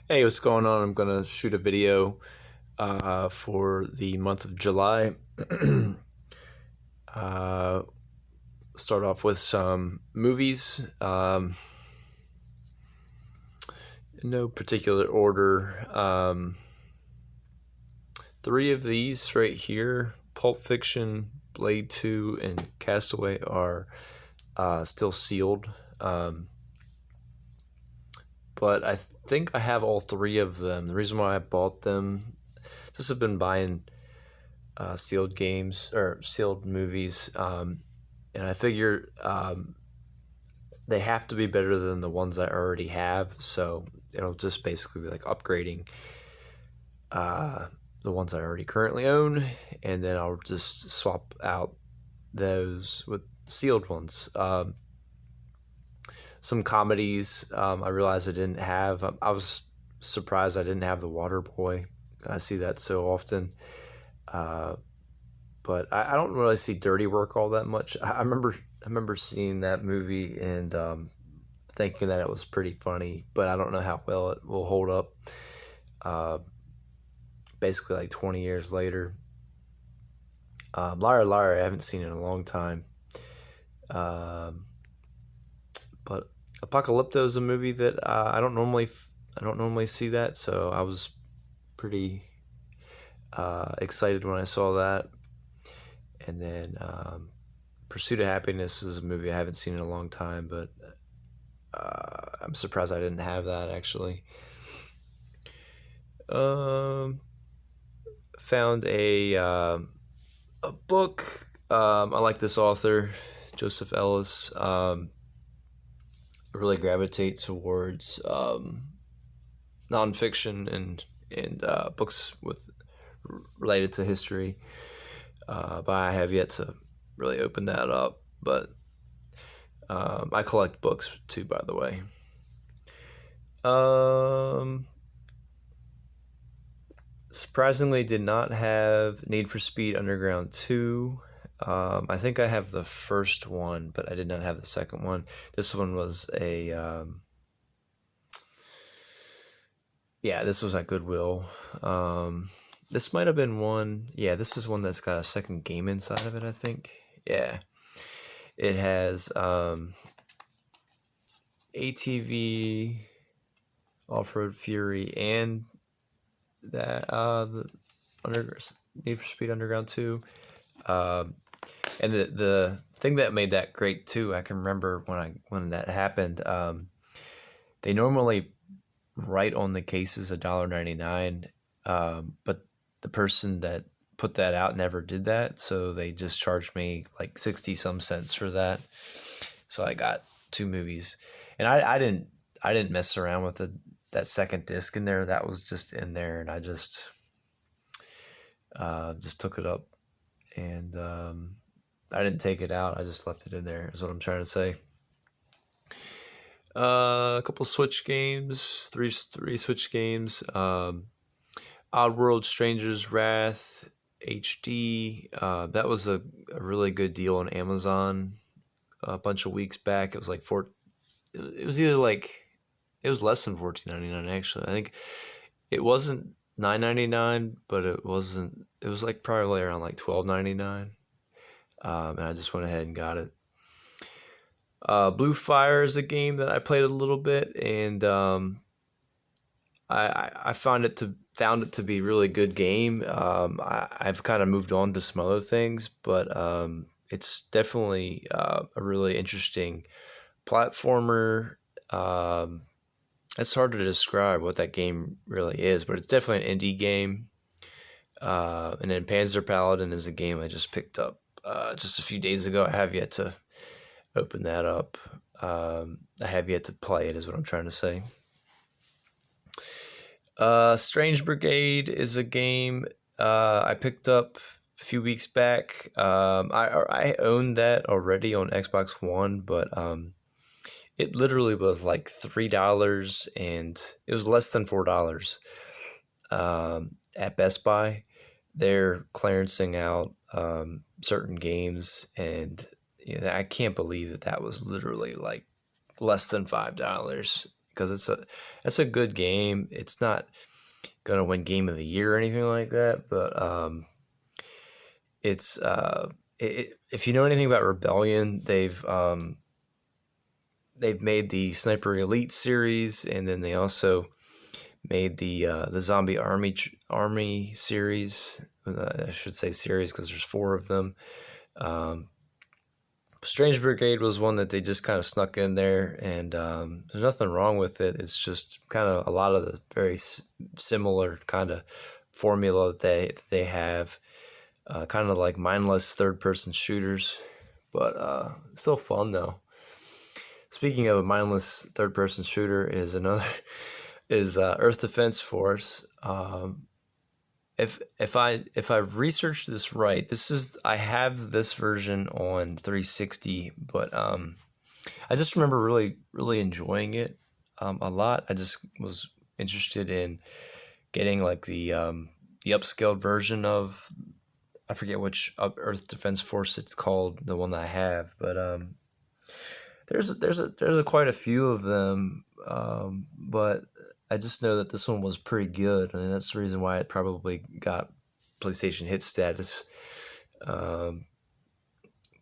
Hey, what's going on? I'm gonna shoot a video for the month of July. uh, Start off with some movies, in no particular order. Three of these right here, Pulp Fiction, Blade 2, and Castaway, are still sealed. But I think I have all three of them. The reason why I bought them, just have been buying sealed games or sealed movies, and I figure they have to be better than the ones I already have. So it'll just basically be like upgrading uh, the ones I already currently own, and then I'll just swap out those with sealed ones. Some comedies I realized I didn't have. I was surprised I didn't have The Water Boy. I see that so often. Uh, but I don't really see Dirty Work all that much. I remember seeing that movie and thinking that it was pretty funny, but I don't know how well it will hold up. Uh, Basically, like 20 years later. Liar Liar, I haven't seen in a long time. Um, but Apocalypto is a movie that I don't normally see that, so I was pretty excited when I saw that. And then Pursuit of Happiness is a movie I haven't seen in a long time, but I'm surprised I didn't have that actually. Um, Found a book. I like this author, Joseph Ellis. Really gravitate towards nonfiction and books with related to history. But I have yet to really open that up. But I collect books too, by the way. Um, Surprisingly, did not have Need for Speed Underground 2. I think I have the first one, but I did not have the second one. This one was this was at Goodwill. This might have been one. Yeah, this is one that's got a second game inside of it, I think. Yeah. It has ATV, Off Road Fury, and the under Need for Speed Underground 2. And the thing that made that great too, I can remember when that happened. They normally write on the cases $1.99, but the person that put that out never did that, so they just charged me like 60 some cents for that. So I got two movies, and I didn't mess around with that second disc in there. That was just in there, and I just took it up, and I didn't take it out. I just left it in there. Is what I'm trying to say. A couple Switch games, three Switch games. Oddworld, Stranger's Wrath, HD. That was a really good deal on Amazon a bunch of weeks back. It was like four. It was either like it was less than $14.99 actually. I think it wasn't $9.99, but it wasn't. It was like probably around like $12.99. And I just went ahead and got it. Blue Fire is a game that I played a little bit, and I found it to be a really good game. I've kind of moved on to some other things, but it's definitely a really interesting platformer. It's hard to describe what that game really is, but it's definitely an indie game. And then Panzer Paladin is a game I just picked up just a few days ago. I have yet to open that up. I have yet to play it, is what I'm trying to say. Strange Brigade is a game I picked up a few weeks back. I owned that already on Xbox One, but it literally was like $3, and it was less than $4 at Best Buy. They're clearancing out certain games, and I can't believe that was literally like less than $5 because it's a good game. It's not gonna win Game of the Year or anything like that, but it's if you know anything about Rebellion, they've made the Sniper Elite series, and then they also made the Zombie Army series. I should say series because there's 4 of them. Strange Brigade was one that they just kind of snuck in there, and there's nothing wrong with it. It's just kind of a lot of the very similar kind of formula that they have, kind of like mindless third-person shooters, but still fun though. Speaking of a mindless third-person shooter, is Earth Defense Force. If I've researched this right, I have this version on 360, but I just remember really enjoying it a lot. I just was interested in getting like the upscaled version of, I forget which Earth Defense Force it's called, the one that I have, but there's quite a few of them, but I just know that this one was pretty good, and that's the reason why it probably got PlayStation Hit status. But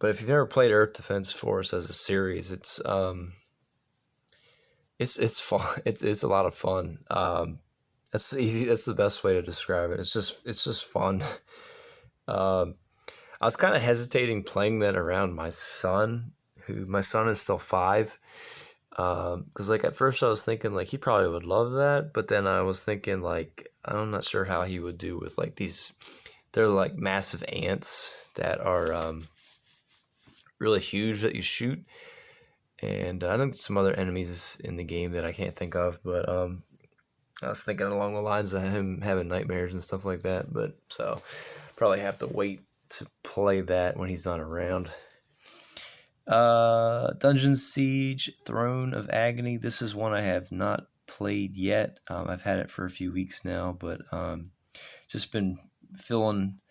if you've never played Earth Defense Force as a series, it's fun. It's a lot of fun. That's easy. That's the best way to describe it. It's just fun. I was kind of hesitating playing that around my son. My son is still 5. Because like at first I was thinking like he probably would love that, but then I was thinking like I'm not sure how he would do with like they're like massive ants that are really huge that you shoot, and I think some other enemies in the game that I can't think of, but I was thinking along the lines of him having nightmares and stuff like that, but so probably have to wait to play that when he's not around. Dungeon Siege, Throne of Agony. This is one I have not played yet. I've had it for a few weeks now, but just been filling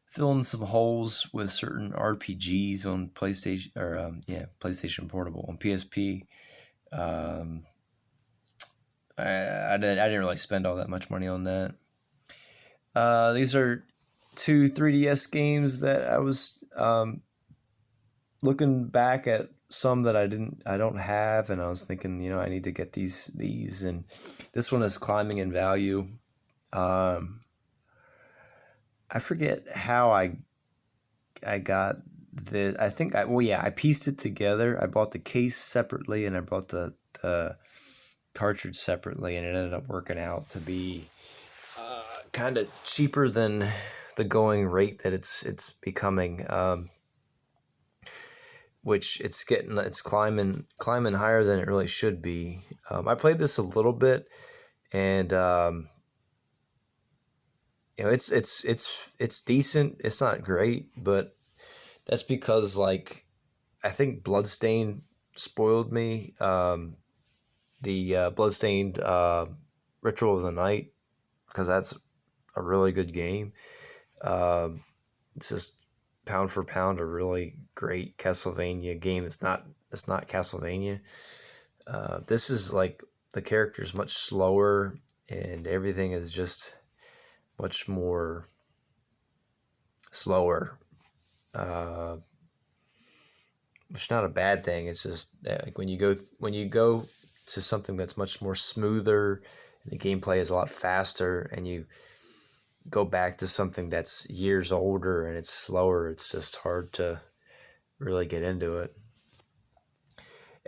some holes with certain RPGs on PlayStation, or PlayStation Portable on PSP. I didn't really spend all that much money on that. These are 2 3DS games that I was looking back at some that I don't have, and I was thinking, I need to get these, and this one is climbing in value. I forget how I got the. I think I pieced it together. I bought the case separately, and I bought the cartridge separately, and it ended up working out to be kind of cheaper than the going rate that it's becoming. Which it's climbing higher than it really should be. I played this a little bit, and it's decent. It's not great, but that's because like I think Bloodstained spoiled me. The Bloodstained Ritual of the Night, because that's a really good game. It's just pound for pound a really great Castlevania game. It's not Castlevania. This is like the character's much slower, and everything is just much more slower. Which is not a bad thing. It's just that like when you go to something that's much more smoother, and the gameplay is a lot faster, and you go back to something that's years older and it's slower, it's just hard to really get into it.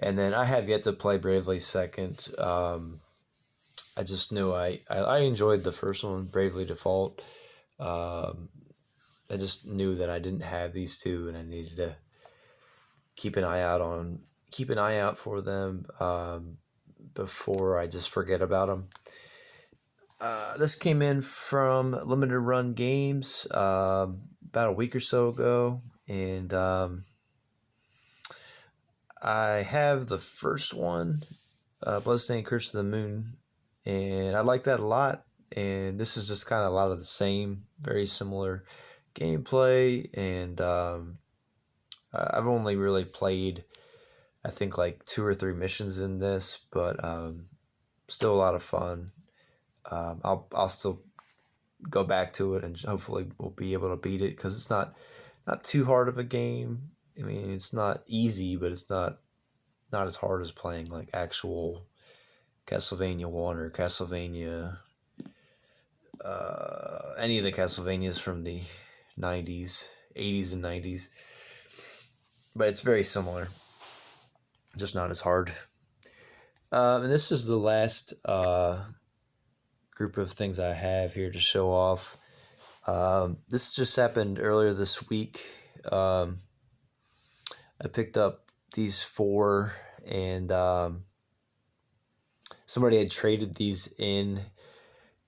And then I have yet to play Bravely Second. I just knew I enjoyed the first one, Bravely Default. I just knew that I didn't have these two, and I needed to keep an eye out for them before I just forget about them. This came in from Limited Run Games about a week or so ago, and I have the first one, Bloodstained Curse of the Moon, and I like that a lot. And this is just kind of a lot of the same, very similar gameplay, and I've only really played, I think, like 2 or 3 missions in this, but still a lot of fun. I'll still go back to it, and hopefully we'll be able to beat it because it's not too hard of a game. I mean, it's not easy, but it's not as hard as playing like actual Castlevania 1 or Castlevania, any of the Castlevanias from the 90s, 80s, and 90s. But it's very similar, just not as hard. And this is the last group of things I have here to show off. This just happened earlier this week. I picked up these 4, and somebody had traded these in.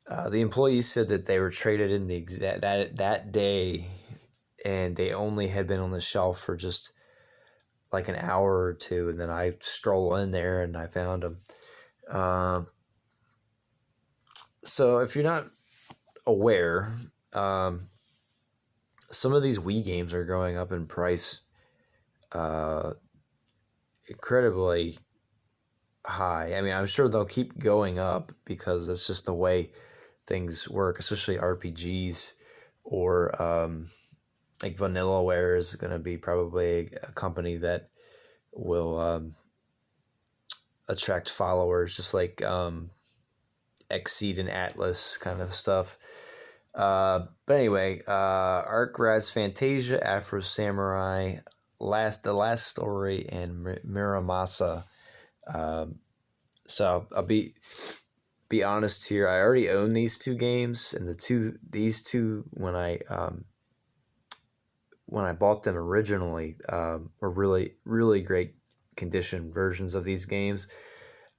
The employees said that they were traded in the exact that day, and they only had been on the shelf for just like an hour or two, and then I stroll in there and I found them. So if you're not aware, some of these Wii games are going up in price incredibly high. I mean, I'm sure they'll keep going up because that's just the way things work, especially RPGs or like Vanillaware is going to be probably a company that will attract followers, just like Exceed and Atlas kind of stuff. But anyway, Arc Raz Fantasia, Afro Samurai, The Last Story, and Miramasa. So I'll be honest here. I already own these 2 games, and these two when I bought them originally were really great condition versions of these games.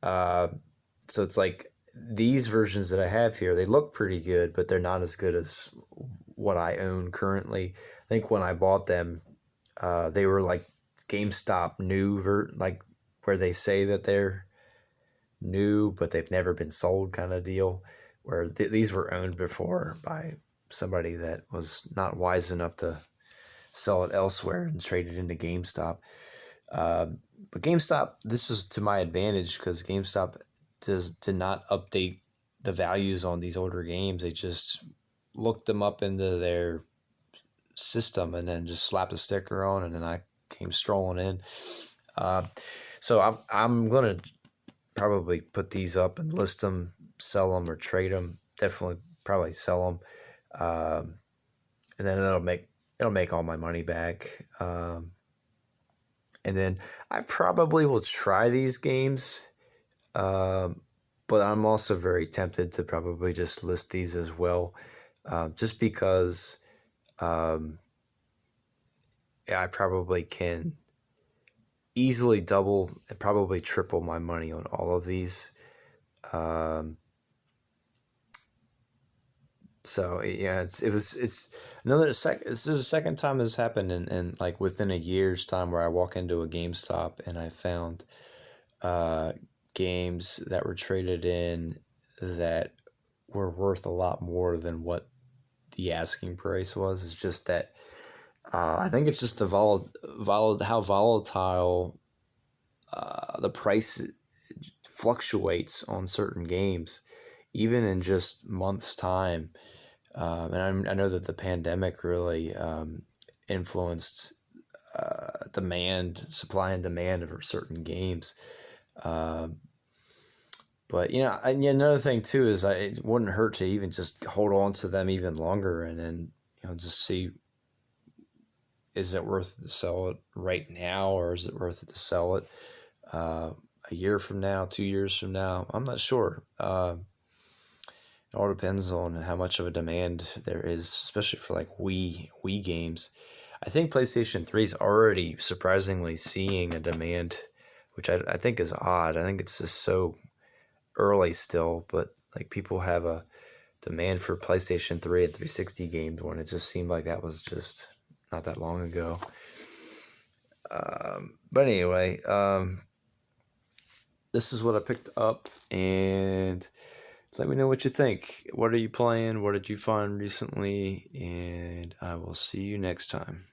So it's like these versions that I have here, they look pretty good, but they're not as good as what I own currently. I think when I bought them, they were like GameStop new, like where they say that they're new, but they've never been sold kind of deal, where these were owned before by somebody that was not wise enough to sell it elsewhere and trade it into GameStop. But GameStop, this is to my advantage because GameStop did not update the values on these older games. They just looked them up into their system and then just slapped a sticker on, and then I came strolling in. So I'm gonna probably put these up and list them, sell them, or trade them. Definitely, probably sell them, and then it'll make all my money back. And then I probably will try these games, but I'm also very tempted to probably just list these as well, just because I probably can easily double and probably triple my money on all of these. So yeah, it's this is the second time this happened in like within a year's time, where I walk into a GameStop and I found games that were traded in that were worth a lot more than what the asking price was. It's just that I think it's just the how volatile the price fluctuates on certain games, even in just months' time. And I know that the pandemic really influenced supply and demand of certain games. But and another thing too is it wouldn't hurt to even just hold on to them even longer, and then just see, is it worth to sell it right now, or is it worth it to sell it a year from now, 2 years from now? I'm not sure. It all depends on how much of a demand there is, especially for like Wii games. I think PlayStation 3 is already surprisingly seeing a demand, which I think is odd. I think it's just so early still, but like people have a demand for PlayStation 3 and 360 games when it just seemed like that was just not that long ago. But anyway, this is what I picked up, and let me know what you think. What are you playing? What did you find recently? And I will see you next time.